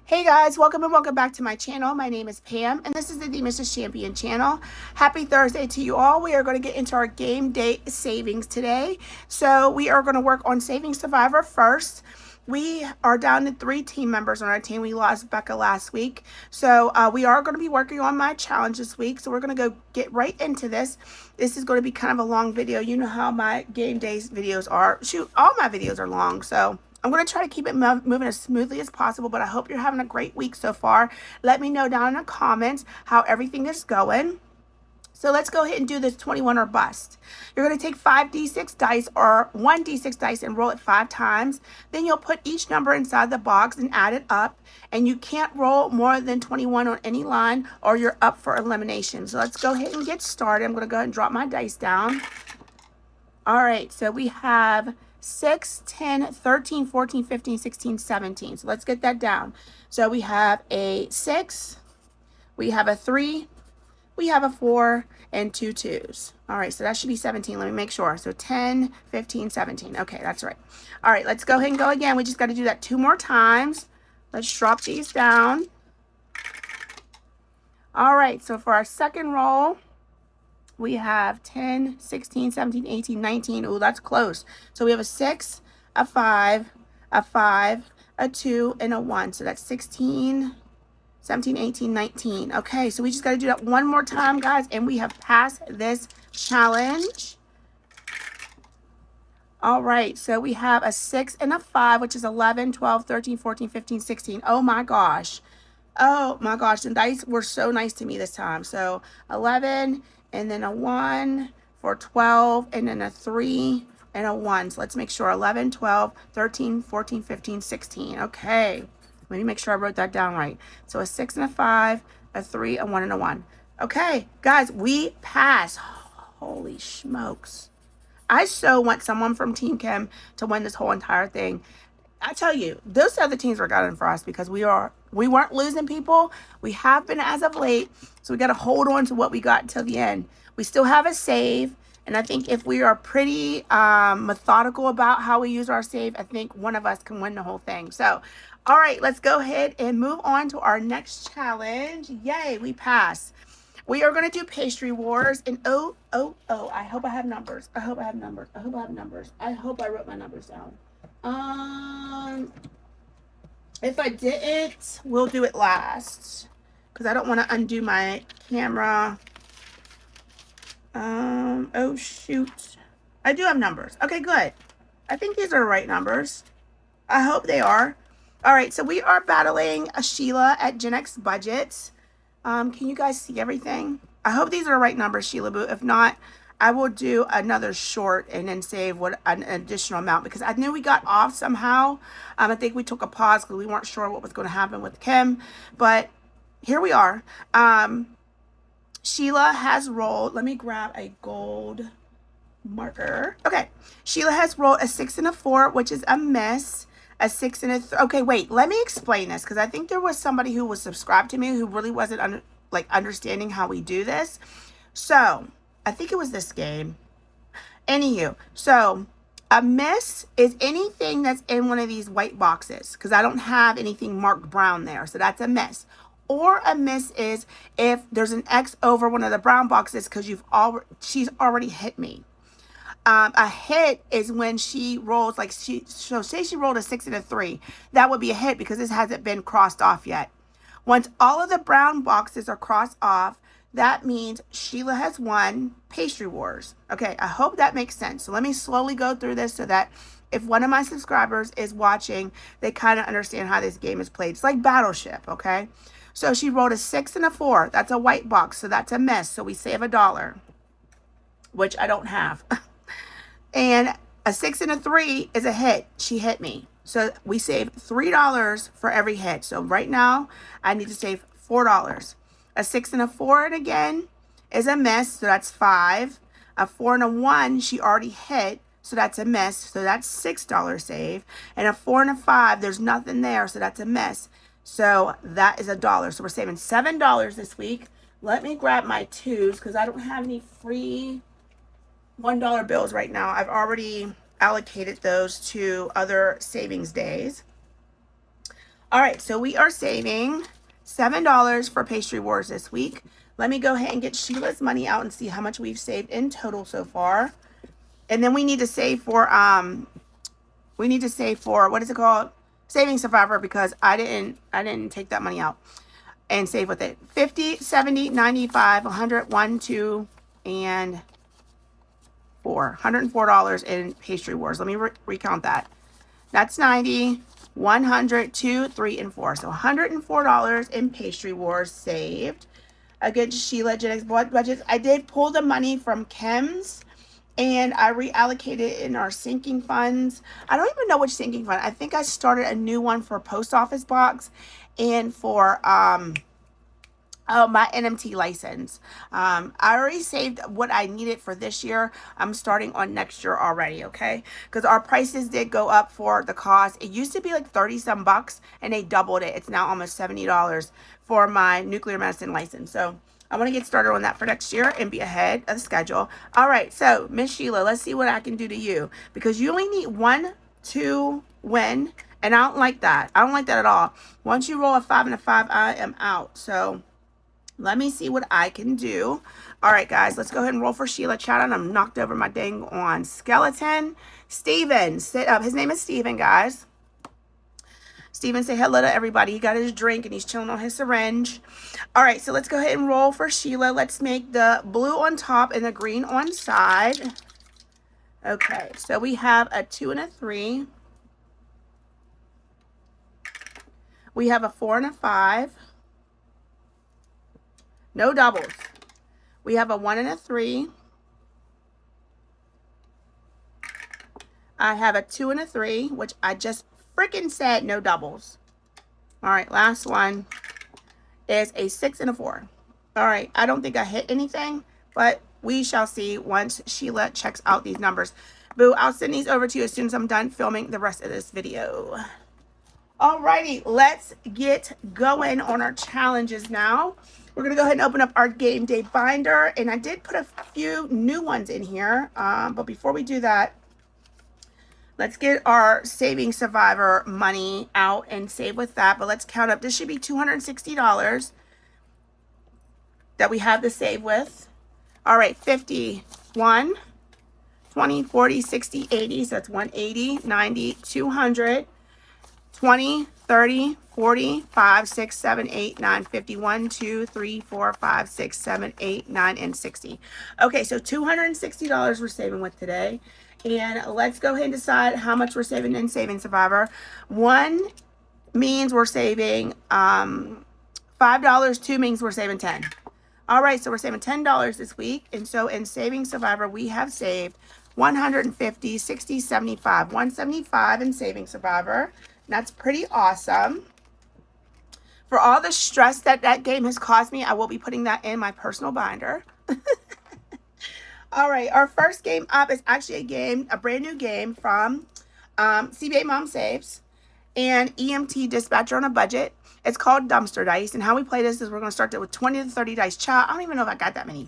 Hey guys, welcome and welcome back to my channel. My name is Pam and this is the Mrs. Champion channel. Happy Thursday to you all. We are going to get into our game day savings today. So we are going to work on Saving Survivor first. We are down to 3 team members on our team. We lost Becca last week. So we are going to be working on my challenge this week. So we're going to go get right into this. This is going to be kind of a long video. You know how my game days videos are. Shoot, all my videos are long. So I'm going to try to keep it moving as smoothly as possible, but I hope you're having a great week so far. Let me know down in the comments how everything is going. So let's go ahead and do this 21 or bust. You're going to take 5d6 dice or 1d6 dice and roll it 5 times. Then you'll put each number inside the box and add it up. And you can't roll more than 21 on any line or you're up for elimination. So let's go ahead and get started. I'm going to go ahead and drop my dice down. All right, so we have 6, 10, 13, 14, 15, 16, 17. So let's get that down. So we have a 6, we have a 3, we have a 4, and 2 2s. All right, so that should be 17. Let me make sure. So 10, 15, 17. Okay, that's right. All right, let's go ahead and go again. We just got to do that 2 more times. Let's drop these down. All right, so for our second roll, we have 10, 16, 17, 18, 19. Oh, that's close. So we have a 6, a 5, a 2, and a 1. So that's 16, 17, 18, 19. Okay, so we just got to do that one more time, guys, and we have passed this challenge. All right, so we have a 6 and a 5, which is 11, 12, 13, 14, 15, 16. Oh, my gosh. Oh, my gosh. The dice were so nice to me this time. So 11 and then a 1 for 12 and then a 3 and a 1. So let's make sure 11, 12, 13, 14, 15, 16. Okay. Let me make sure I wrote that down right. So a 6 and a 5, a 3, a 1, and a 1. Okay, guys, we passed. Holy smokes. I so want someone from Team Kim to win this whole entire thing. I tell you, those other teams were gunning for us because we weren't losing people. We have been as of late, so we got to hold on to what we got until the end. We still have a save, and I think if we are pretty methodical about how we use our save, I think one of us can win the whole thing. So, all right, let's go ahead and move on to our next challenge. Yay, we passed. We are going to do Pastry Wars, and oh, I hope I have numbers. I hope I have numbers. I hope I have numbers. I hope I wrote my numbers down. If I didn't, we'll do it last because I don't want to undo my camera. Oh shoot. I do have numbers. Okay, good. I think these are the right numbers. I hope they are. All right, so we are battling a Sheila at Gen X Budget. Can you guys see everything? I hope these are the right numbers, Sheila Boo. If not, I will do another short and then save an additional amount because I knew we got off somehow. I think we took a pause because we weren't sure what was going to happen with Kim, but here we are. Sheila has rolled. Let me grab a gold marker. Okay, Sheila has rolled a 6 and a 4, which is a miss. A 6 and a okay, wait. Let me explain this because I think there was somebody who was subscribed to me who really wasn't understanding how we do this. So I think it was this game. Anywho, so a miss is anything that's in one of these white boxes because I don't have anything marked brown there. So that's a miss. Or a miss is if there's an X over one of the brown boxes because she's already hit me. A hit is when she rolls so say she rolled a 6 and a 3. That would be a hit because this hasn't been crossed off yet. Once all of the brown boxes are crossed off, that means Sheila has won Pastry Wars. Okay, I hope that makes sense. So let me slowly go through this so that if one of my subscribers is watching, they kind of understand how this game is played. It's like Battleship, okay? So she rolled a 6 and a 4. That's a white box, so that's a miss. So we save $1, which I don't have. And a 6 and a 3 is a hit. She hit me. So we save $3 for every hit. So right now, I need to save $4. A 6 and a 4, and again, is a miss. So that's 5. A 4 and a 1, she already hit. So that's a miss. So that's $6 save. And a 4 and a 5, there's nothing there. So that's a miss. So that is $1. So we're saving $7 this week. Let me grab my 2s because I don't have any free $1 bills right now. I've already allocated those to other savings days. All right, so we are saving $7 for Pastry Wars this week. Let me go ahead and get Sheila's money out and see how much we've saved in total so far. And then we need to save for what is it called? Saving Survivor, because I didn't take that money out and save with it. 50, 70, 95, 100, 1, 2, and 4. $104 in Pastry Wars. Let me recount that. That's 90, 100, 2, 3, and 4. So $104 in Pastry Wars saved against Sheila Gen X budgets. I did pull the money from Kim's and I reallocated it in our sinking funds. I don't even know which sinking fund. I think I started a new one for post office box and for my NMT license. I already saved what I needed for this year. I'm starting on next year already, okay? Because our prices did go up for the cost. It used to be like 30 some bucks and they doubled it. It's now almost $70 for my nuclear medicine license. So I want to get started on that for next year and be ahead of the schedule. All right, so Miss Sheila, let's see what I can do to you, because you only need 1 to win, and I don't like that. I don't like that at all. Once you roll a 5 and a 5, I am out. So let me see what I can do. All right, guys, let's go ahead and roll for Sheila. Chat on. I'm knocked over my dang on skeleton. Steven, sit up. His name is Steven, guys. Steven, say hello to everybody. He got his drink and he's chilling on his syringe. All right, so let's go ahead and roll for Sheila. Let's make the blue on top and the green on side. Okay, so we have a 2 and a 3. We have a 4 and a 5. No doubles. We have a 1 and a 3. I have a 2 and a 3, which I just freaking said no doubles. All right, last one is a 6 and a 4. All right, I don't think I hit anything, but we shall see once Sheila checks out these numbers. Boo, I'll send these over to you as soon as I'm done filming the rest of this video. Alrighty, let's get going on our challenges now. We're going to go ahead and open up our game day binder, and I did put a few new ones in here, but before we do that, let's get our Saving Survivor money out and save with that. But let's count up. This should be $260 that we have to save with. All right, 50, 1, 20, 40, 60, 80. So that's 180, 90, 200, 20, 30, 40, 5, 6, 7, 8, 9, 50, 1, 2, 3, 4, 5, 6, 7, 8, 9, and 60. Okay, so $260 we're saving with today. And let's go ahead and decide how much we're saving in Saving Survivor. 1 means we're saving $5. 2 means we're saving 10. All right, so we're saving $10 this week. And so in Saving Survivor, we have saved 150, 60, 75, 175 in Saving Survivor. That's pretty awesome. For all the stress that that game has caused me, I will be putting that in my personal binder. All right, our first game up is actually a brand new game from CBA Mom Saves and EMT Dispatcher on a Budget. It's called Dumpster Dice, and how we play this is we're going to start with 20 to 30 dice. Child, I don't even know if I got that many.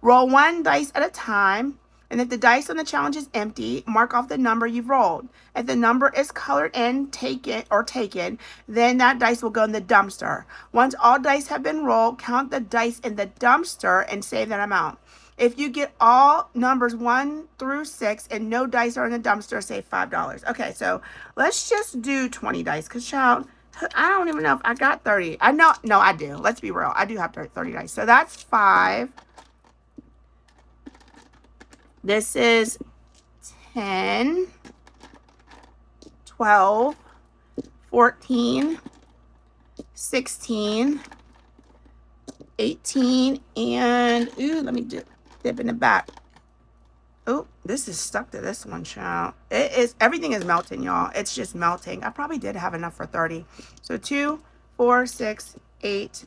Roll 1 dice at a time, and if the dice on the challenge is empty, mark off the number you've rolled. If the number is colored in, taken, then that dice will go in the dumpster. Once all dice have been rolled, count the dice in the dumpster and save that amount. If you get all numbers 1 through 6 and no dice are in the dumpster, save $5. Okay, so let's just do 20 dice, because, child, I don't even know if I got 30. No, I do. Let's be real. I do have 30 dice. So that's 5. This is 10, 12, 14, 16, 18, and, ooh, let me dip in the back. Oh, this is stuck to this one, child. Everything is melting, y'all. It's just melting. I probably did have enough for 30. So 2, 4, 6, 8,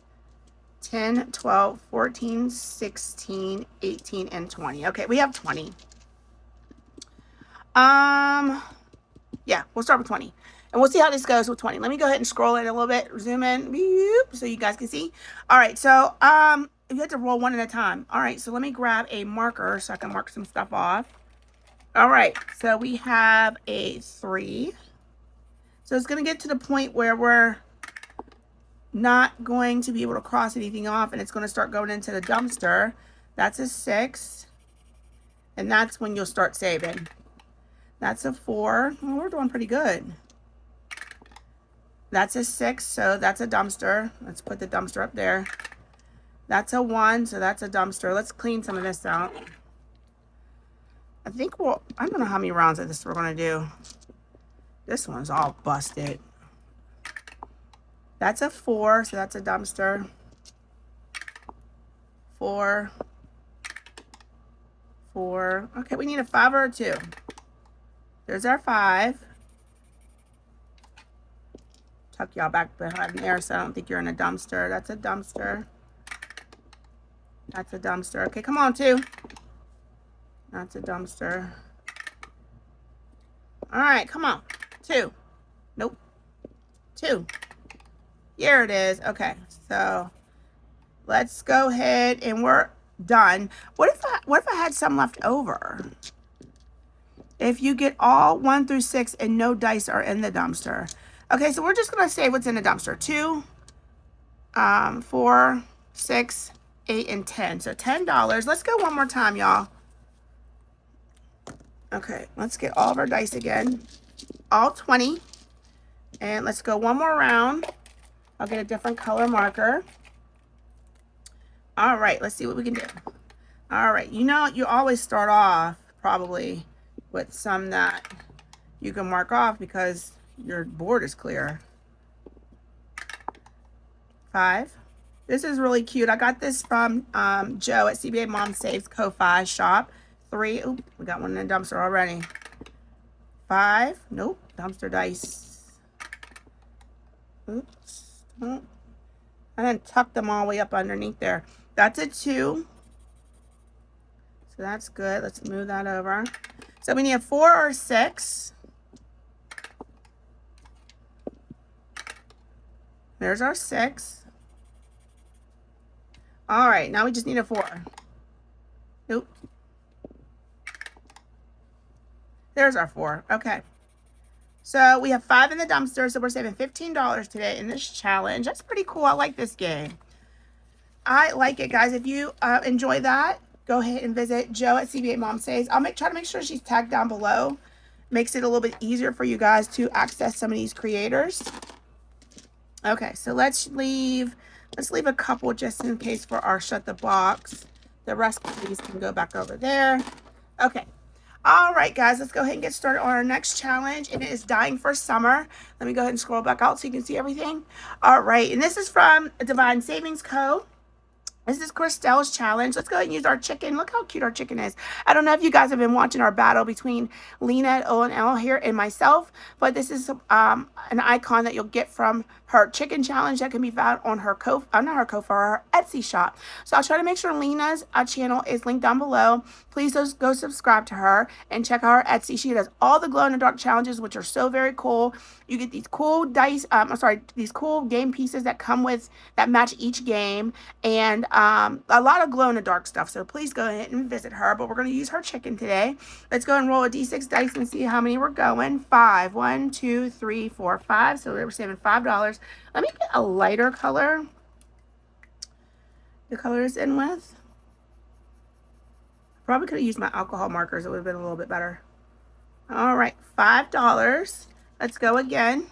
10, 12, 14, 16, 18, and 20. Okay, we have 20. Yeah, we'll start with 20. And we'll see how this goes with 20. Let me go ahead and scroll in a little bit. Zoom in. So you guys can see. All right, so you have to roll 1 at a time. All right, so let me grab a marker so I can mark some stuff off. All right, so we have a 3. So it's going to get to the point where we're not going to be able to cross anything off, and it's going to start going into the dumpster. That's a 6. And that's when you'll start saving. That's a 4. Well, we're doing pretty good. That's a 6, so that's a dumpster. Let's put the dumpster up there. That's a 1, so that's a dumpster. Let's clean some of this out. I think I don't know how many rounds of this we're going to do. This one's all busted. That's a 4, so that's a dumpster. 4. 4. Okay, we need a 5 or a 2. There's our 5. Tuck y'all back behind there so I don't think you're in a dumpster. That's a dumpster. That's a dumpster. Okay, come on, 2. That's a dumpster. All right, come on. 2. Nope. 2. Here it is. Okay, so let's go ahead and we're done. What if I had some left over? If you get all 1 through 6 and no dice are in the dumpster. Okay, so we're just gonna say what's in the dumpster. 2, 4, 6, 8, and 10. So $10. Let's go one more time, y'all. Okay, let's get all of our dice again. All 20. And let's go one more round. I'll get a different color marker. All right, let's see what we can do. All right, you know, you always start off probably with some that you can mark off because your board is clear. 5. This is really cute. I got this from Joe at CBA Mom Saves Ko-Fi shop. 3. Oop, we got one in the dumpster already. 5. Nope, dumpster dice. Oops. Oh. I done tucked them all the way up underneath there. That's a 2. So that's good. Let's move that over. So we need a 4 or 6. There's our 6. All right, now we just need a 4. Nope. There's our 4. Okay. So we have 5 in the dumpster, so we're saving $15 today in this challenge. That's pretty cool. I like this game. I like it, guys. If you enjoy that, go ahead and visit Joe at CBA Mom Saves. I'll try to make sure she's tagged down below. Makes it a little bit easier for you guys to access some of these creators. Okay, so let's leave a couple just in case for our shut the box. The rest of these can go back over there. Okay. All right, guys, let's go ahead and get started on our next challenge, and it is Dying for Summer. Let me go ahead and scroll back out so you can see everything. All right, and this is from Divine Savings Co. This is Christelle's challenge. Let's go ahead and use our chicken. Look how cute our chicken is. I don't know if you guys have been watching our battle between Lena at O&L here and myself, but this is an icon that you'll get from her chicken challenge that can be found on her her Etsy shop. So I'll try to make sure Lena's channel is linked down below. Please go subscribe to her and check out her Etsy. She does all the glow in the dark challenges, which are so very cool. You get these cool dice, these cool game pieces that come with, that match each game, and a lot of glow in the dark stuff. So please go ahead and visit her, but we're going to use her chicken today. Let's go and roll a d6 dice and see how many we're going. 5. 1, 2, 3, 4, 5. So we're saving $5. Let me get a lighter color. The color is in with. Probably could have used my alcohol markers. It would have been a little bit better. All right, $5. Let's go again.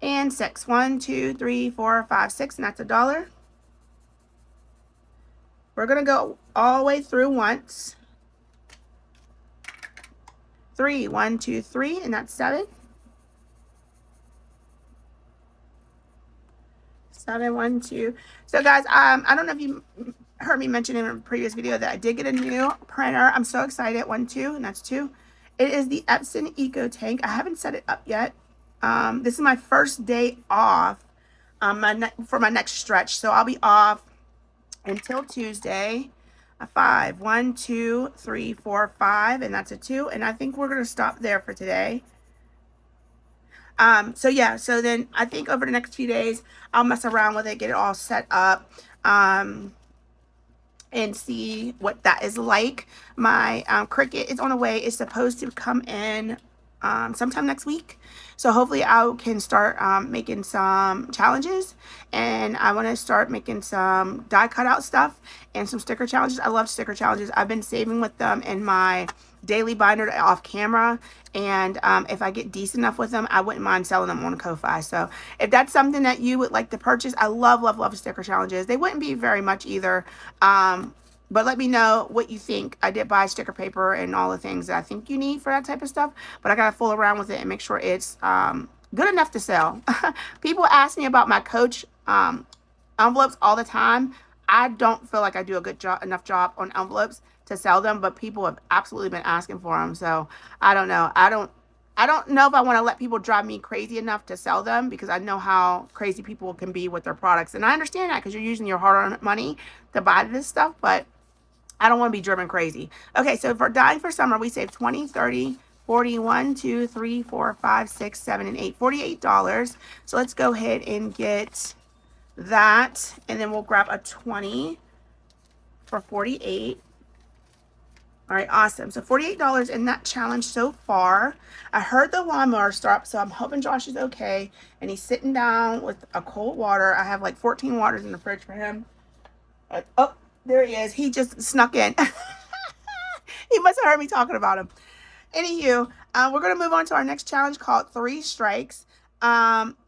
And 6. 1, 2, 3, 4, 5, 6, and that's $1. We're going to go all the way through once. 3. 1, 2, 3, and that's 7. 7, 1, 2. So guys, I don't know if you heard me mention in a previous video that I did get a new printer. I'm so excited. 1, 2, and that's 2. It is the Epson Eco Tank. I haven't set it up yet. This is my first day off for my next stretch. So I'll be off until Tuesday. 5. 1, 2, 3, 4, 5, and that's a 2. And I think we're going to stop there for today. So yeah, so then I think over the next few days, I'll mess around with it, get it all set up, and see what that is like. My Cricut is on the way. It's supposed to come in sometime next week. So hopefully I can start making some challenges, and I want to start making some die cutout stuff and some sticker challenges. I love sticker challenges. I've been saving with them in my daily binder off camera, and if I get decent enough with them, I wouldn't mind selling them on Ko-Fi. So if that's something that you would like to purchase, I love, love, love sticker challenges. They wouldn't be very much either. But let me know what you think. I did buy sticker paper and all the things that I think you need for that type of stuff. But I got to fool around with it and make sure it's good enough to sell. People ask me about my Coach envelopes all the time. I don't feel like I do a good job, enough job on envelopes to sell them. But people have absolutely been asking for them. So I don't know. I don't know if I want to let people drive me crazy enough to sell them, because I know how crazy people can be with their products. And I understand that, because you're using your hard-earned money to buy this stuff. But I don't want to be driven crazy. Okay, so for Dying for Summer, we saved 20, 30, 40, 1, 2, 3, 4, 5, 6, 7, and 8. $48. So let's go ahead and get that. And then we'll grab a 20 for 48. All right, awesome. So $48 in that challenge so far. I heard the lawnmower stop, so I'm hoping Josh is okay. And he's sitting down with a cold water. I have like 14 waters in the fridge for him. Oh. There he is. He just snuck in. He must have heard me talking about him. Anywho, we're going to move on to our next challenge called 3 Strikes.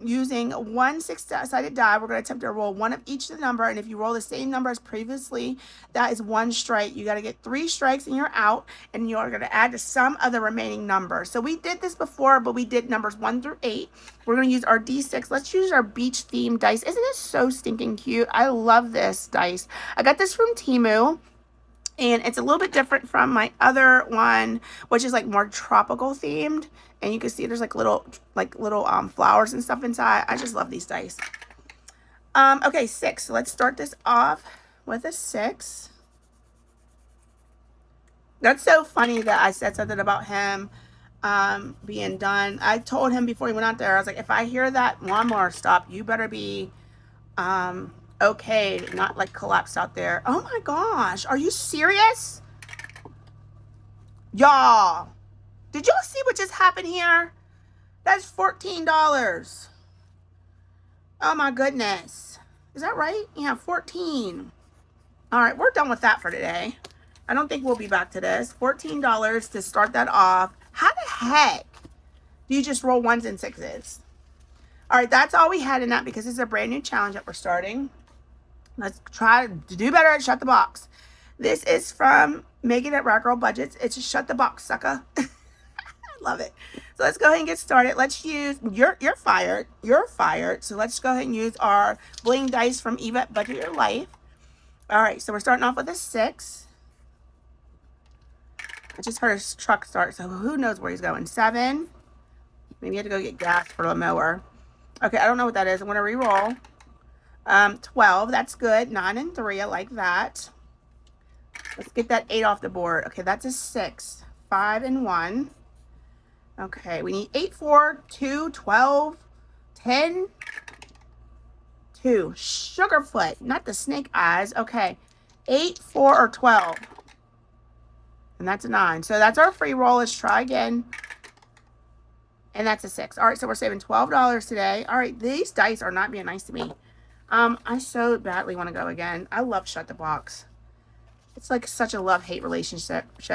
Using one 6-sided die, we're going to attempt to roll one of each number. And if you roll the same number as previously, that is 1 strike. You got to get 3 strikes and you're out. And you're going to add the sum of the remaining numbers. So we did this before, but we did numbers 1 through 8. We're going to use our D6. Let's use our beach themed dice. Isn't this so stinking cute? I love this dice. I got this from Temu. And it's a little bit different from my other one, which is like more tropical themed. And you can see there's like little flowers and stuff inside. I just love these dice. Okay, 6. So let's start this off with a 6. That's so funny that I said something about him being done. I told him before he went out there, I was like, if I hear that lawnmower stop, you better be okay, not like collapsed out there. Oh my gosh, are you serious? Y'all, did y'all see what just happened here? That's $14. Oh my goodness. Is that right? Yeah, 14. All right, we're done with that for today. I don't think we'll be back to this. $14 to start that off. How the heck do you just roll 1s and 6s? All right, that's all we had in that, because it's a brand new challenge that we're starting. Let's try to do better at Shut the Box. This is from Megan at Rat Girl Budgets. It's a Shut the Box, sucker. I love it. So let's go ahead and get started. Let's use, you're fired. You're fired. So let's go ahead and use our bling dice from Eva at Budget Your Life. All right, so we're starting off with a 6. I just heard his truck start, so who knows where he's going. 7. Maybe he had to go get gas for the mower. Okay, I don't know what that is. I'm going to re-roll. 12, that's good. 9 and 3, I like that. Let's get that 8 off the board. Okay, that's a 6. 5 and 1. Okay, we need 8, 4, 2, 12, 10, 2. Sugarfoot, not the snake eyes. Okay, 8, 4, or 12. And that's a 9. So that's our free roll. Let's try again. And that's a 6. All right, so we're saving $12 today. All right, these dice are not being nice to me. I so badly want to go again. I love Shut the Box. It's like such a love-hate relationship. We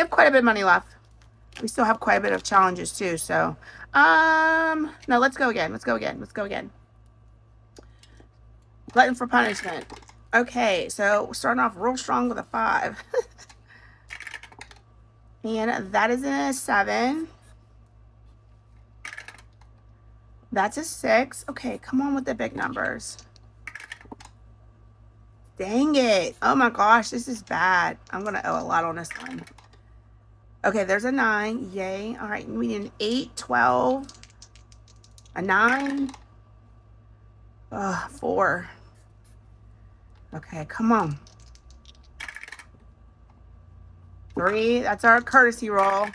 have quite a bit of money left. We still have quite a bit of challenges too. So, no, let's go again. Let's go again. Let's go again. Glutton for punishment. Okay, so we're starting off real strong with a 5. And that is a 7. That's a 6. Okay, come on with the big numbers. Dang it. Oh my gosh, this is bad. I'm going to owe a lot on this one. Okay, there's a 9. Yay. All right, we need an 8, 12, a 9, 4. Okay, come on. 3, that's our courtesy roll.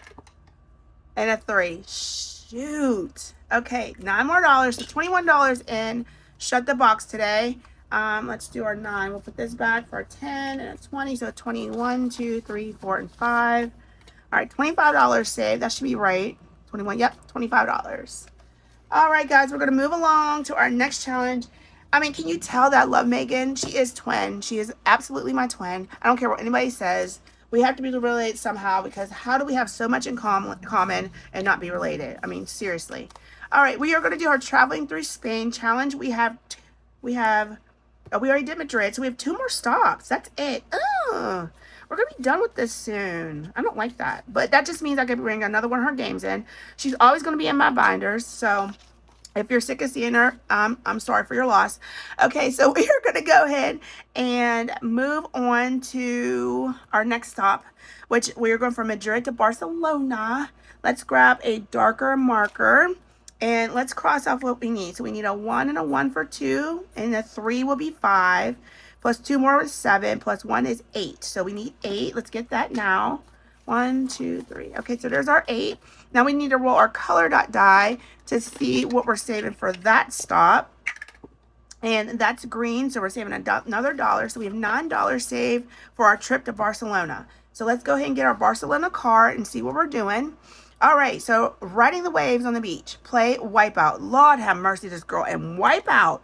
And a 3. Shoot. Okay, $9 more. So $21 in Shut the Box today. Let's do our 9. We'll put this back for a 10 and a 20. So 21, 2, 3, 4, and 5. All right, $25 saved. That should be right. 21, yep, $25. All right, guys, we're going to move along to our next challenge. I mean, can you tell that I love Megan? She is twin. She is absolutely my twin. I don't care what anybody says. We have to be related somehow, because how do we have so much in common and not be related? I mean, seriously. All right, we are going to do our traveling through Spain challenge. We already did Madrid, so we have 2 more stops. That's it. Ugh. We're going to be done with this soon. I don't like that. But that just means I can bring another one of her games in. She's always going to be in my binders. So if you're sick of seeing her, I'm sorry for your loss. Okay, so we are going to go ahead and move on to our next stop, which we are going from Madrid to Barcelona. Let's grab a darker marker. And let's cross off what we need. So we need a 1 and a 1 for 2. And a 3 will be 5. Plus 2 more is 7. Plus 1 is 8. So we need 8. Let's get that now. 1, 2, 3. Okay, so there's our 8. Now we need to roll our color dot die to see what we're saving for that stop. And that's green, so we're saving another $1. So we have $9 saved for our trip to Barcelona. So let's go ahead and get our Barcelona card and see what we're doing. All right, so riding the waves on the beach. Play Wipeout. Lord have mercy, this girl. And Wipeout.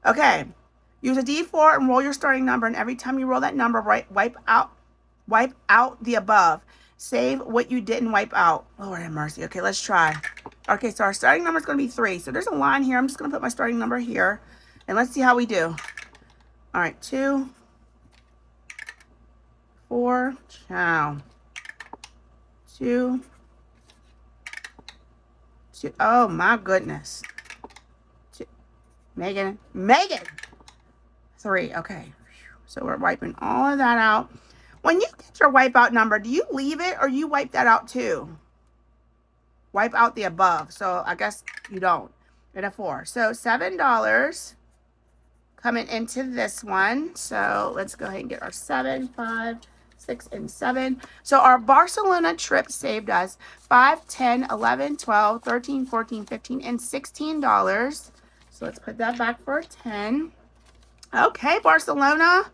Okay. Use a D4 and roll your starting number. And every time you roll that number, wipe out the above. Save what you didn't wipe out. Lord have mercy. Okay, let's try. Okay, so our starting number is going to be 3. So there's a line here. I'm just going to put my starting number here. And let's see how we do. All right, 2, 4, ciao. 2. Oh my goodness. 2. Megan. 3. Okay. So we're wiping all of that out. When you get your wipeout number, do you leave it or you wipe that out too? Wipe out the above. So I guess you don't. And a 4. So $7 coming into this one. So let's go ahead and get our 7, 5, 6, and 7. So our Barcelona trip saved us $5, $10, $11, $12, $13, $14, $15, and $16. So let's put that back for a 10. Okay, Barcelona.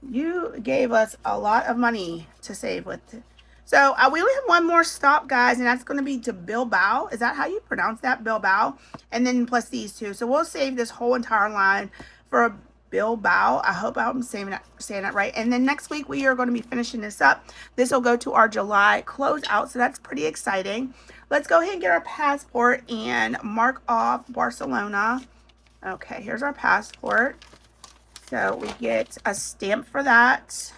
You gave us a lot of money to save with. So we only have one more stop, guys, and that's going to be to Bilbao. Is that how you pronounce that? Bilbao. And then plus these 2. So we'll save this whole entire line for Bilbao. I hope I'm saying that right. And then next week we are going to be finishing this up. This will go to our July closeout, so that's pretty exciting. Let's go ahead and get our passport and mark off Barcelona. Okay, here's our passport. So we get a stamp for that.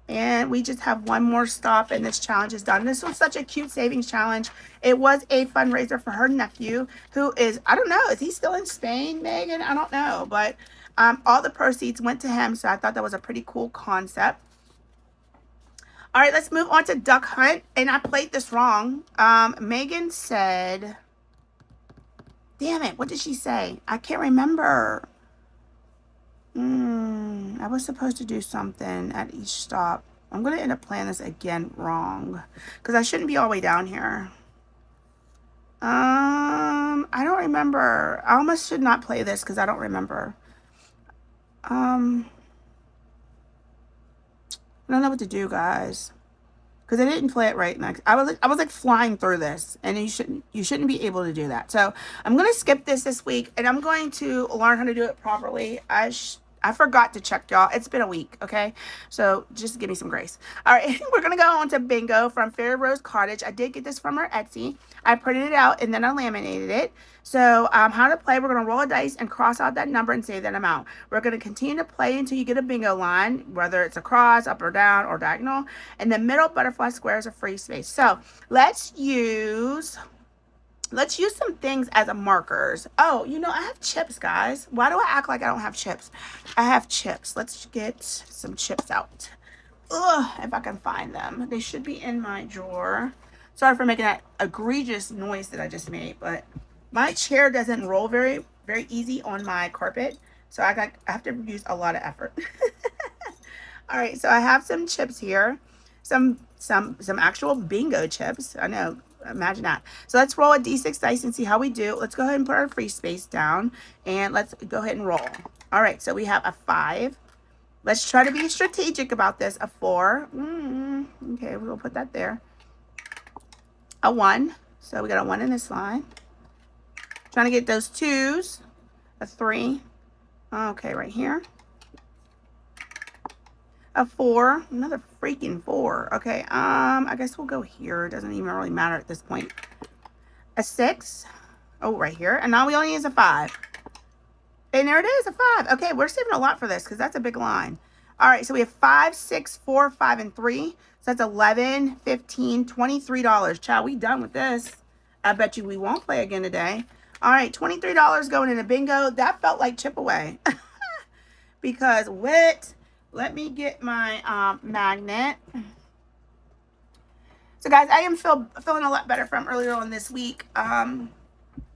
And we just have one more stop and this challenge is done. This was such a cute savings challenge. It was a fundraiser for her nephew, who is, I don't know, is he still in Spain, Megan? I don't know. But all the proceeds went to him. So I thought that was a pretty cool concept. All right, let's move on to Duck Hunt. And I played this wrong. Megan said, damn it, what did she say? I can't remember. I was supposed to do something at each stop. I'm going to end up playing this again wrong, because I shouldn't be all the way down here. I don't remember. I almost should not play this because I don't remember. I don't know what to do, guys, because I didn't play it right next. I was like flying through this, and you shouldn't be able to do that. So I'm going to skip this week, and I'm going to learn how to do it properly. I forgot to check, y'all. It's been a week, okay? So just give me some grace. All right, we're going to go on to Bingo from Fairy Rose Cottage. I did get this from her Etsy. I printed it out, and then I laminated it. So how to play, we're going to roll a dice and cross out that number and save that amount. We're going to continue to play until you get a bingo line, whether it's a cross, up or down, or diagonal. And the middle butterfly square is a free space. So let's use some things as a markers. Oh, you know, I have chips, guys. Why do I act like I don't have chips? I have chips. Let's get some chips out. Ugh, if I can find them. They should be in my drawer. Sorry for making that egregious noise that I just made, but my chair doesn't roll very, very easy on my carpet. So I have to use a lot of effort. All right, so I have some chips here. Some actual bingo chips. I know. Imagine that. So let's roll a d6 dice and see how we do. Let's go ahead and put our free space down and let's go ahead and roll. All right, so we have a 5, Let's try to be strategic about this. A 4. Okay, we'll put that there. A 1. So we got a 1 in this line. Trying to get those 2s. A 3. Okay, right here. A 4. Another freaking 4. Okay, I guess we'll go here. It doesn't even really matter at this point. A 6. Oh, right here. And now we only use a 5. And there it is, a 5. Okay, we're saving a lot for this because that's a big line. All right, so we have 5, 6, 4, 5, and 3. So that's 11, 15, $23. Child, we done with this. I bet you we won't play again today. All right, $23 going in a bingo. That felt like chip away. Because what? Let me get my magnet. So guys, I am feeling a lot better from earlier on this week.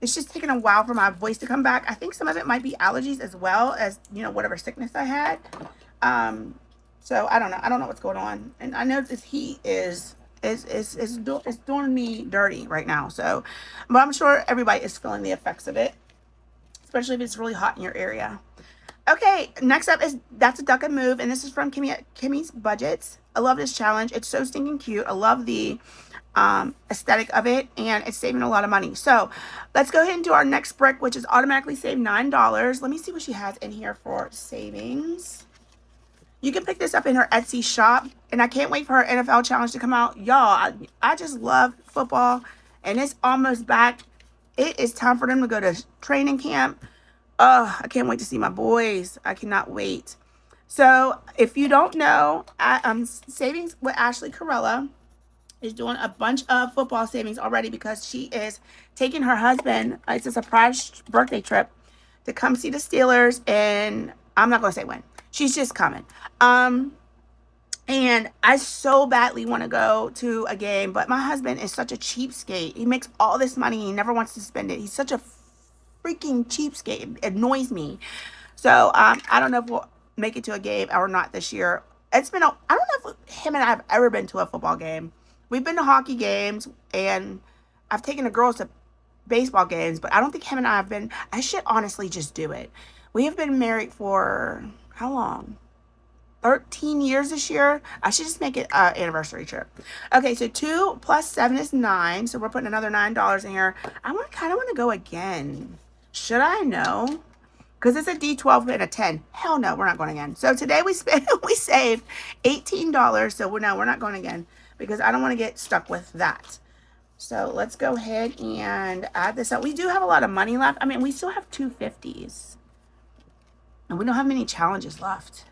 It's just taken a while for my voice to come back. I think some of it might be allergies as well as, you know, whatever sickness I had. So I don't know. I don't know what's going on. And I know this heat is doing me dirty right now. So, but I'm sure everybody is feeling the effects of it, especially if it's really hot in your area. Okay, next up is That's a Duck and Move, and this is from Kimmy's Budgets. I love this challenge. It's so stinking cute. I love the aesthetic of it, and it's saving a lot of money. So let's go ahead and do our next brick, which is automatically save $9. Let me see what she has in here for savings. You can pick this up in her Etsy shop, and I can't wait for her NFL challenge to come out. Y'all, I just love football, and it's almost back. It is time for them to go to training camp. I can't wait to see my boys. I cannot wait. So if you don't know, Savings with Ashley Corella is doing a bunch of football savings already because she is taking her husband. It's a surprise birthday trip to come see the Steelers, and I'm not going to say when. She's just coming. And I so badly want to go to a game, but my husband is such a cheapskate. He makes all this money. He never wants to spend it. He's such a freaking cheapskate. It annoys me. So I don't know if we'll make it to a game or not this year. I don't know if him and I have ever been to a football game. We've been to hockey games, and I've taken the girls to baseball games, but I don't think him and I have been. I should honestly just do it. We have been married for how long? 13 years this year. I should just make it an anniversary trip. Okay, so 2 plus 7 is 9. So we're putting another $9 in here. I kind of want to go again. Should I? No. Because it's a D12 and a 10. Hell no, we're not going again. So today we saved $18. So we're not going again because I don't want to get stuck with that. So let's go ahead and add this up. We do have a lot of money left. I mean, we still have 250s. And we don't have many challenges left.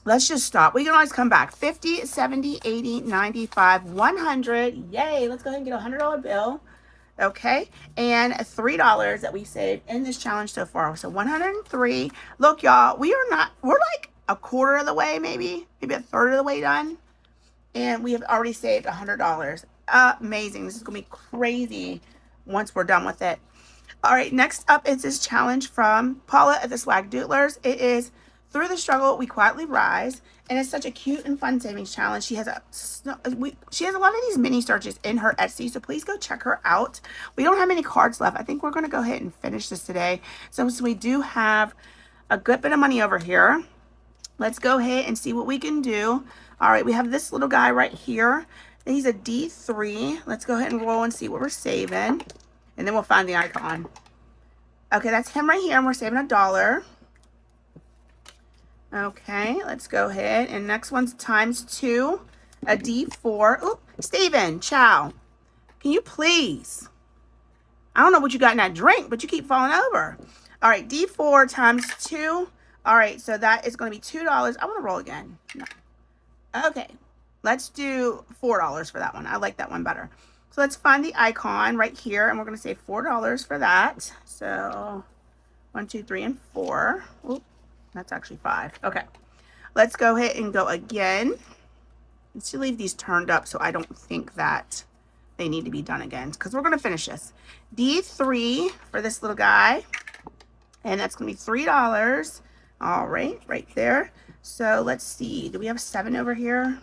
Let's just stop. We can always come back. 50, 70, 80, 95, 100. Yay. Let's go ahead and get a $100 bill. Okay. And $3 that we saved in this challenge so far. So 103. Look, y'all, we're like a quarter of the way, maybe a third of the way done. And we have already saved $100. Amazing. This is going to be crazy once we're done with it. All right. Next up is this challenge from Paula at the Swag Doodlers. It is Through the Struggle, We Quietly Rise, and it's such a cute and fun savings challenge. She has a lot of these mini searches in her Etsy, so please go check her out. We don't have many cards left. I think we're going to go ahead and finish this today. So we do have a good bit of money over here. Let's go ahead and see what we can do. All right, we have this little guy right here. He's a D3. Let's go ahead and roll and see what we're saving, and then we'll find the icon. Okay, that's him right here, and we're saving $1. Okay, let's go ahead. And next one's times 2, a D4. Oop, Steven, ciao. Can you please? I don't know what you got in that drink, but you keep falling over. All right, D4 times 2. All right, so that is going to be $2. I want to roll again. No. Okay, let's do $4 for that one. I like that one better. So let's find the icon right here, and we're going to save $4 for that. So 1, 2, 3, and 4. Oop. That's actually 5. Okay. Let's go ahead and go again. Let's leave these turned up so I don't think that they need to be done again, because we're going to finish this. D3 for this little guy. And that's going to be $3. All right. Right there. So let's see. Do we have 7 over here?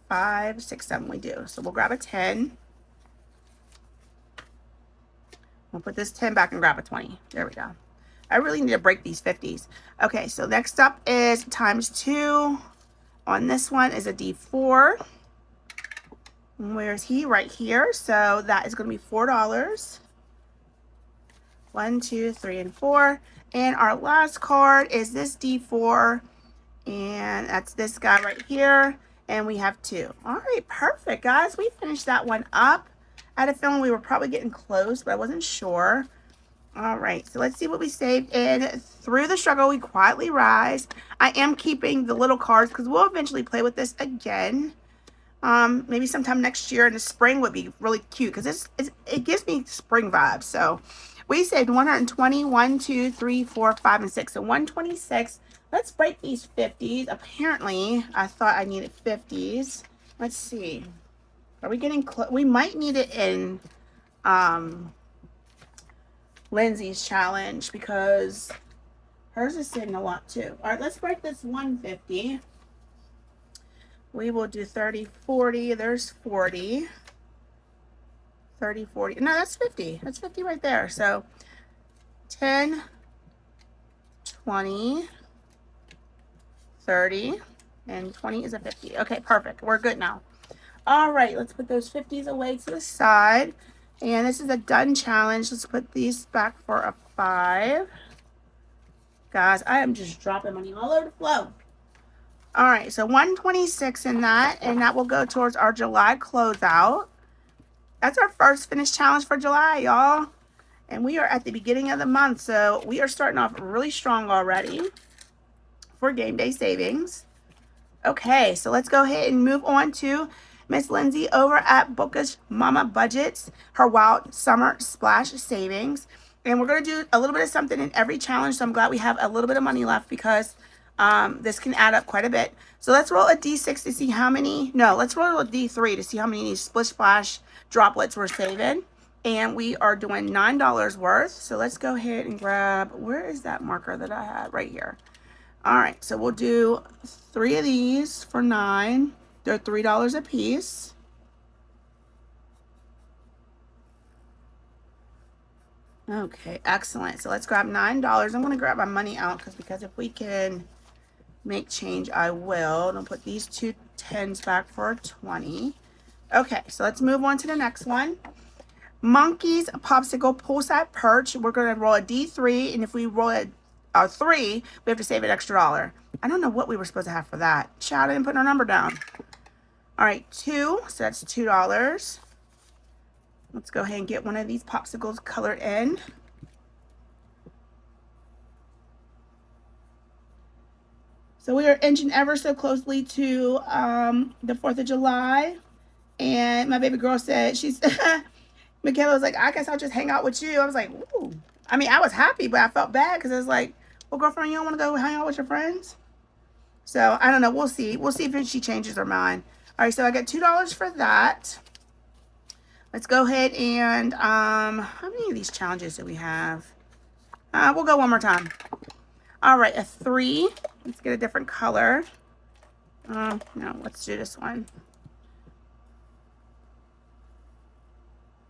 5, 6, 7. We do. So we'll grab a 10. We'll put this 10 back and grab a 20. There we go. I really need to break these 50s. Okay, so next up is times 2. On this one is a D4. Where's he? Right here. So that is going to be $4. 1, 2, 3, and 4. And our last card is this D4. And that's this guy right here. And we have 2. All right, perfect, guys. We finished that one up. I had a feeling we were probably getting close, but I wasn't sure. All right, so let's see what we saved in. Through the struggle, we quietly rise. I am keeping the little cards because we'll eventually play with this again. Maybe sometime next year in the spring would be really cute because it gives me spring vibes. So we saved 120, 1, 2, 3, 4, 5, and 6. So 126. Let's break these 50s. Apparently, I thought I needed 50s. Let's see. Are we getting close? We might need it in Lindsay's challenge because hers is sitting a lot too. All right, let's break this 150. We will do 30, 40. There's 40. 30, 40. No, that's 50. That's 50 right there. So 10, 20, 30, and 20 is a 50. Okay, perfect. We're good now. All right, let's put those 50s away to the side. And this is a done challenge. Let's put these back for a 5. Guys, I am just dropping money all over the floor. All right, so 126 in that, and that will go towards our July closeout. That's our first finished challenge for July, y'all. And we are at the beginning of the month, so we are starting off really strong already for game day savings. Okay, so let's go ahead and move on to Miss Lindsay over at Bookish Mama Budgets, her Wild Summer Splash Savings. And we're going to do a little bit of something in every challenge, so I'm glad we have a little bit of money left because this can add up quite a bit. So let's roll a D6 to see how many, no, let's roll a D3 to see how many of these Splish Splash droplets we're saving. And we are doing $9 worth. So let's go ahead and grab, where is that marker that I had? Right here. All right, so we'll do 3 of these for $9. They're $3 a piece. Okay, excellent. So let's grab $9. I'm going to grab my money out because if we can make change, I will. I'll put these 2 10s back for 20. Okay, so let's move on to the next one. Monkey's Popsicle Poolside Perch. We're going to roll a D3, and if we roll a 3, we have to save an extra $1. I don't know what we were supposed to have for that. Child, I didn't put our number down. All right, 2, so that's $2. Let's go ahead and get one of these popsicles colored in. So we are inching ever so closely to the 4th of July. And my baby girl said, Michaela was like, I guess I'll just hang out with you. I was like, ooh. I mean, I was happy, but I felt bad because I was like, well, girlfriend, you don't want to go hang out with your friends? So I don't know. We'll see. We'll see if she changes her mind. All right, so I got $2 for that. Let's go ahead and, how many of these challenges do we have? We'll go one more time. All right, a 3. Let's get a different color. No, let's do this one.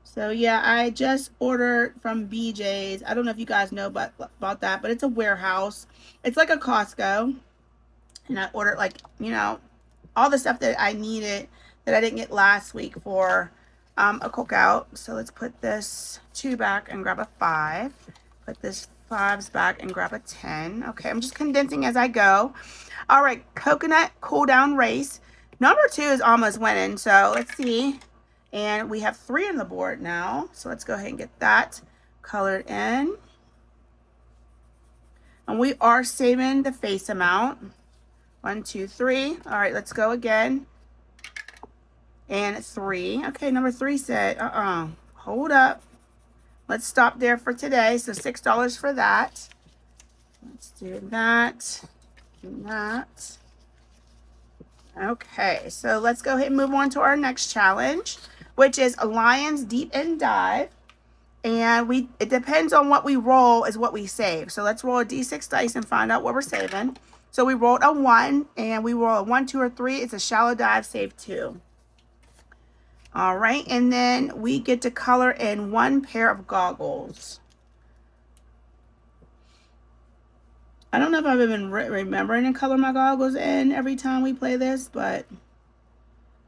So yeah, I just ordered from BJ's. I don't know if you guys know about that, but it's a warehouse. It's like a Costco. And I ordered like, you know, all the stuff that I needed that I didn't get last week for a cookout. So let's put this 2 back and grab a 5. Put this 5s back and grab a 10. Okay, I'm just condensing as I go. All right, coconut cool down race. Number 2 is almost winning. So let's see. And we have 3 on the board now. So let's go ahead and get that colored in. And we are saving the face amount. 1, 2, 3. All right, let's go again. And 3. Okay, number 3 said, hold up. Let's stop there for today. So $6 for that. Let's do that. Do that. Okay, so let's go ahead and move on to our next challenge, which is Lions Deep and Dive. And it depends on what we roll is what we save. So let's roll a D6 dice and find out what we're saving. So we rolled a 1, and we roll a 1, 2, or 3. It's a shallow dive, save 2. All right, and then we get to color in 1 pair of goggles. I don't know if I've been remembering to color my goggles in every time we play this, but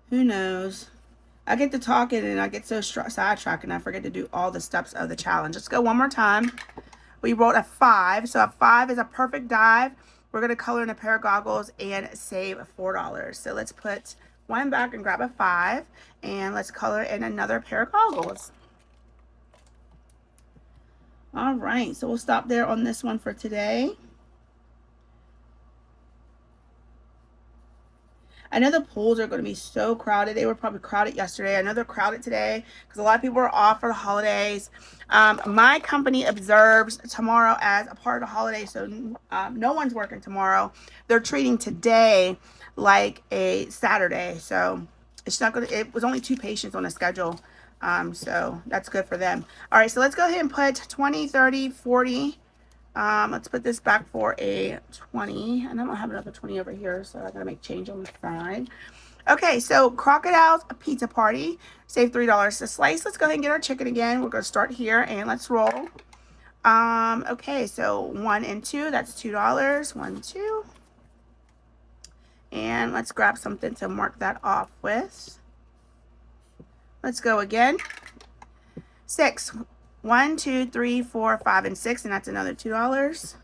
who knows. I get to talking and I get so sidetracked and I forget to do all the steps of the challenge. Let's go one more time. We rolled a 5. So a 5 is a perfect dive. We're going to color in a pair of goggles and save $4. So let's put one back and grab a 5. And let's color in another pair of goggles. All right. So we'll stop there on this one for today. I know the pools are going to be so crowded. They were probably crowded yesterday. I know they're crowded today because a lot of people are off for the holidays. My company observes tomorrow as a part of the holiday, so no one's working tomorrow. They're treating today like a Saturday, so it's not going to, it was only 2 patients on the schedule, so that's good for them. All right, so let's go ahead and put 20, 30, 40. Let's put this back for a 20, and I don't have another 20 over here, so I gotta make change on the side. Okay, so Crocodile's Pizza Party, save $3 a slice. Let's go ahead and get our chicken again. We're gonna start here and let's roll. Okay, so 1 and 2, that's $2. 1, 2, and let's grab something to mark that off with. Let's go again. 6. 1, 2, 3, 4, 5, and 6, and that's another $2.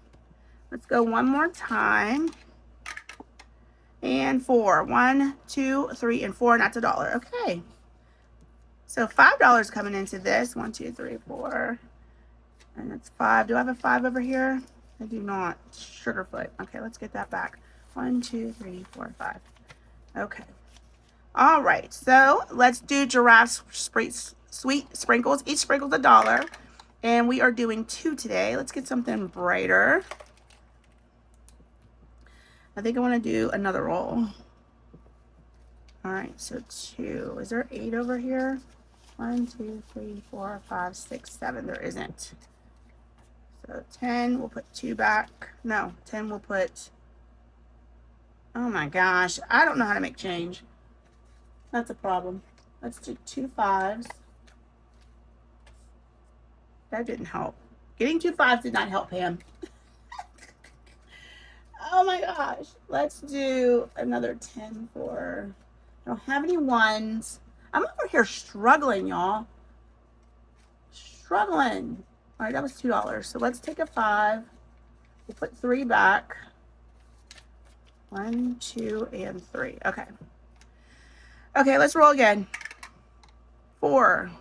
Let's go one more time. And 4. 1, 2, 3, and 4, and that's $1. Okay. So $5 coming into this. 1, 2, 3, 4, and that's 5. Do I have a 5 over here? I do not. Sugarfoot. Okay, let's get that back. 1, 2, 3, 4, 5. Okay. All right. So let's do giraffe sweet sprinkles. Each sprinkle's $1. And we are doing 2 today. Let's get something brighter. I think I want to do another roll. All right, so 2. Is there 8 over here? 1, 2, 3, 4, 5, 6, 7. There isn't. So 10, we'll put 2 back. No, 10 we'll put, oh my gosh, I don't know how to make change. That's a problem. Let's do 2 5s. That didn't help. Getting 2 5s did not help him. Oh my gosh. Let's do another 10 for, I don't have any 1s. I'm over here struggling, y'all. Struggling. All right, that was $2. So let's take a 5. We'll put 3 back. 1, 2, and 3. Okay. Okay, let's roll again. 4.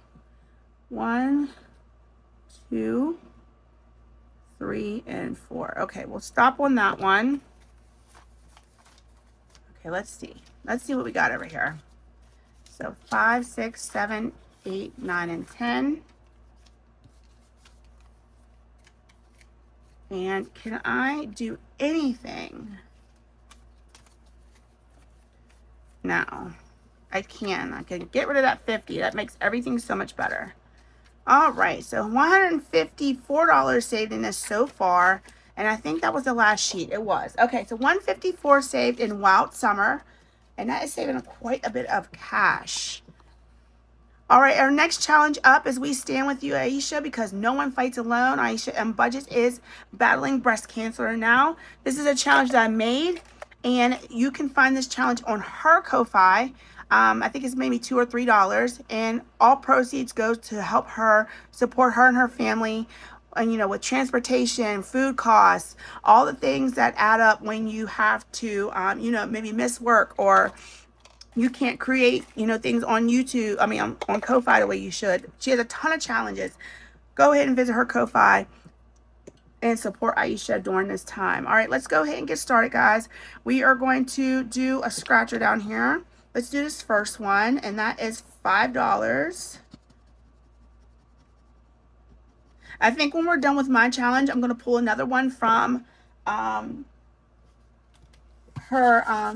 1, 2, 3, and 4. Okay, we'll stop on that one. Okay, let's see. Let's see what we got over here. So 5, 6, 7, 8, 9, and 10. And can I do anything? No, I can. I can get rid of that 50. That makes everything so much better. All right, so $154 saved in this so far, and I think that was the last sheet. It was. Okay, so $154 saved in Wild Summer, and that is saving quite a bit of cash. All right, our next challenge up is We Stand With You, Aisha, because no one fights alone. Aisha M. Budget is battling breast cancer now. This is a challenge that I made, and you can find this challenge on her Ko-Fi. I think it's maybe $2 or $3, and all proceeds goes to help her support her and her family, and you know, with transportation, food costs, all the things that add up when you have to, you know, maybe miss work or you can't create, you know, things on YouTube. I mean, on Ko-Fi the way you should. She has a ton of challenges. Go ahead and visit her Ko-Fi and support Aisha during this time. All right, let's go ahead and get started, guys. We are going to do a scratcher down here. Let's do this first one, and that is $5. I think when we're done with my challenge, I'm going to pull another one from her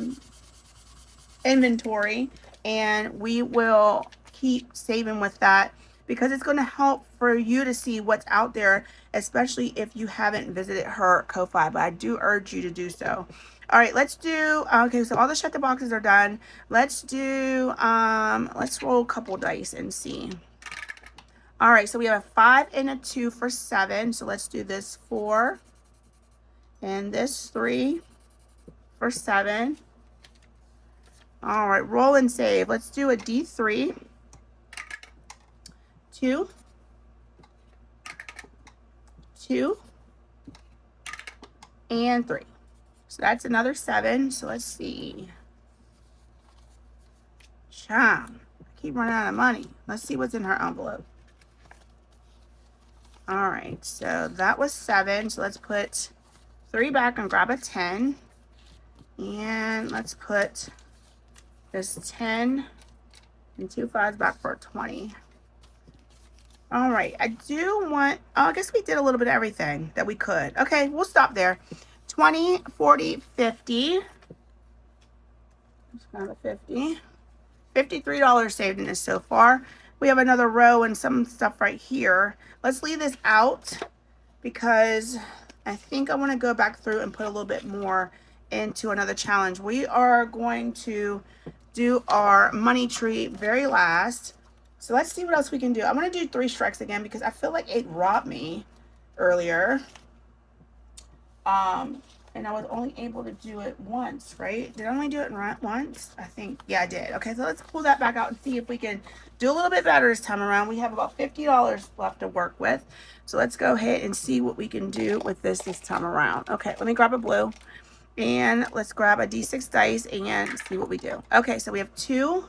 inventory, and we will keep saving with that because it's going to help for you to see what's out there, especially if you haven't visited her Ko-Fi, but I do urge you to do so. All right, let's do, okay, so all the shut the boxes are done. Let's do, let's roll a couple dice and see. All right, so we have a 5 and a 2 for 7. So let's do this 4 And this 3 for 7. All right, roll and save. Let's do a D3. 2, 2, and 3. So that's another 7. So let's see. Cham, I keep running out of money. Let's see what's in her envelope. All right, so that was 7. So let's put 3 back and grab a 10. And let's put this 10 and 2 5s back for a 20. All right, I do want, oh, I guess we did a little bit of everything that we could. Okay, we'll stop there. 20, 40, 50. Just found a 50. $53 saved in this so far. We have another row and some stuff right here. Let's leave this out because I think I want to go back through and put a little bit more into another challenge. We are going to do our money tree very last. So let's see what else we can do. I'm going to do 3 strikes again because I feel like it robbed me earlier. And I was only able to do it once, right? Did I only do it once? I think, yeah, I did. Okay, so let's pull that back out and see if we can do a little bit better this time around. We have about $50 left to work with. So let's go ahead and see what we can do with this time around. Okay, let me grab a blue. And let's grab a D6 dice and see what we do. Okay, so we have 2.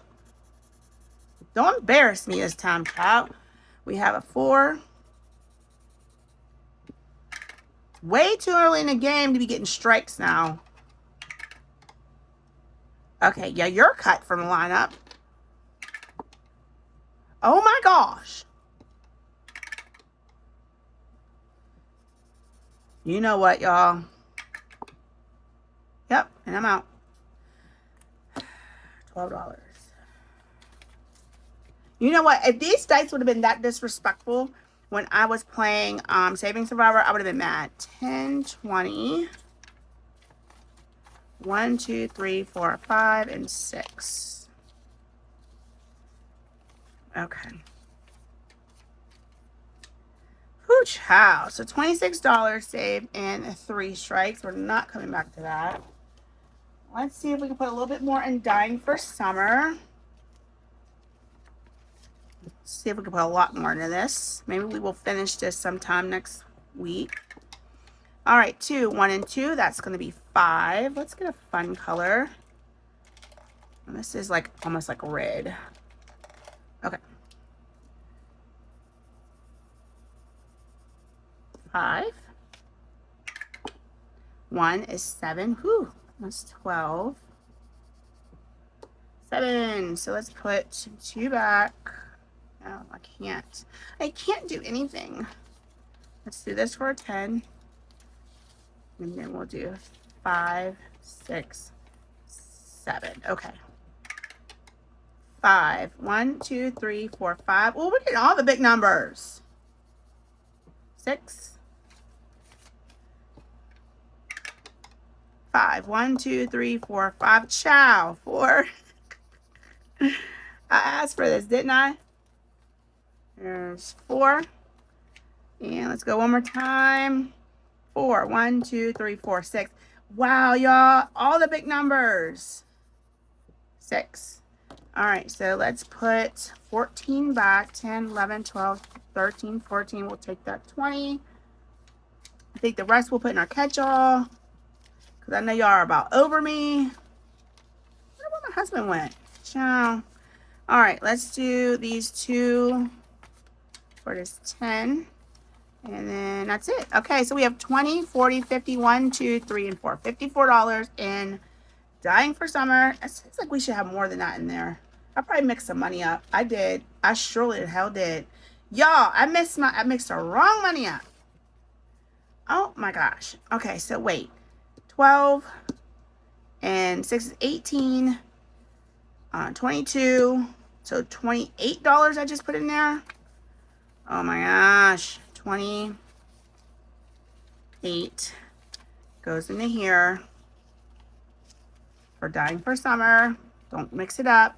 Don't embarrass me this time, child. We have a 4. Way too early in the game to be getting strikes now. Okay, yeah, you're cut from the lineup. Oh my gosh. You know what, y'all? Yep, and I'm out. $12. You know what? If these dice would have been that disrespectful when I was playing Saving Survivor, I would have been mad. 10, 20. 1, 2, 3, 4, 5, and 6. Okay. Whew, chow. So $26 saved and 3 strikes. We're not coming back to that. Let's see if we can put a little bit more in Dying for Summer. See if we can put a lot more into this. Maybe we will finish this sometime next week. All right, 2, 1, and 2. That's going to be 5. Let's get a fun color. And this is like almost like red. Okay. 5. 1 is 7. Whew, that's 12. 7. So let's put 2 back. Oh, I can't. I can't do anything. Let's do this for a 10. And then we'll do 5, 6, 7. Okay. 5. 1, 2, 3, 4, 5. Oh, we're getting all the big numbers. 6. 5. 1, 2, 3, 4, 5. Chow. 4. I asked for this, didn't I? There's 4. And let's go one more time. 4. 1, 2, 3, 4, 6. Wow, y'all. All the big numbers. 6. All right, so let's put 14 back. 10, 11, 12, 13, 14. We'll take that 20. I think the rest we'll put in our catch-all. Because I know y'all are about over me. I wonder where my husband went. Ciao. All right, let's do these 2 for this 10. And then that's it. Okay, so we have 20, 40, 50, 1, 2, 3, and 4. $54 in Dying for Summer. It seems like we should have more than that in there. I probably mixed some money up. I did. I surely the hell did. Y'all, I mixed the wrong money up. Oh my gosh. Okay, so wait. 12 and 6 is 18. 22. So $28 I just put in there. Oh my gosh. 28 goes into here for Dying for Summer. Don't mix it up.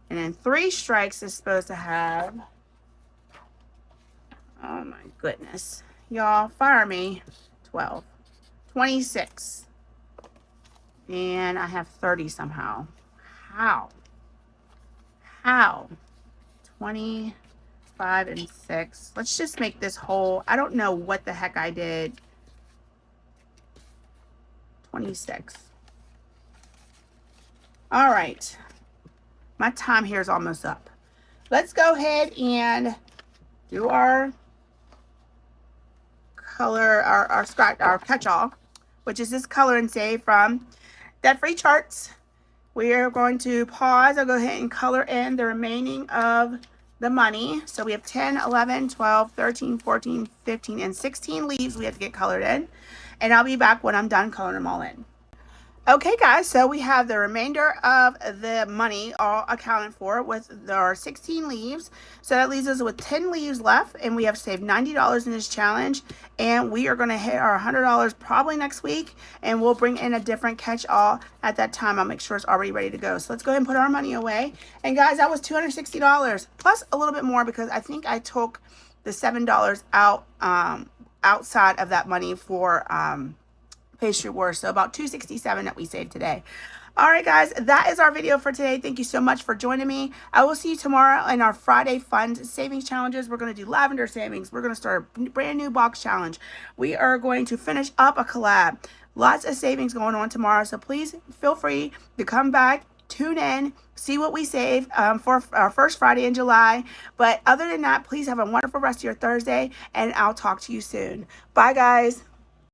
And then 3 strikes is supposed to have, oh my goodness, y'all, fire me, 12. 26. And I have 30 somehow. How? 25 and 6. Let's just make this whole. I don't know what the heck I did. 26. All right. My time here is almost up. Let's go ahead and do our color, our catch-all, which is this color and save from Debt Free Charts. We are going to pause. I'll go ahead and color in the remaining of the money. So we have 10, 11, 12, 13, 14, 15, and 16 leaves we have to get colored in. And I'll be back when I'm done coloring them all in. Okay, guys, so we have the remainder of the money all accounted for with our 16 leaves. So that leaves us with 10 leaves left, and we have saved $90 in this challenge. And we are going to hit our $100 probably next week, and we'll bring in a different catch-all at that time. I'll make sure it's already ready to go. So let's go ahead and put our money away. And guys, that was $260 plus a little bit more because I think I took the $7 out outside of that money for Pastry Wars. So about $267 that we saved today. All right, guys, that is our video for today. Thank you so much for joining me. I will see you tomorrow in our Friday fun savings challenges. We're going to do lavender savings. We're going to start a brand new box challenge. We are going to finish up a collab. Lots of savings going on tomorrow. So please feel free to come back, tune in, see what we save for our first Friday in July. But other than that, please have a wonderful rest of your Thursday, and I'll talk to you soon. Bye, guys.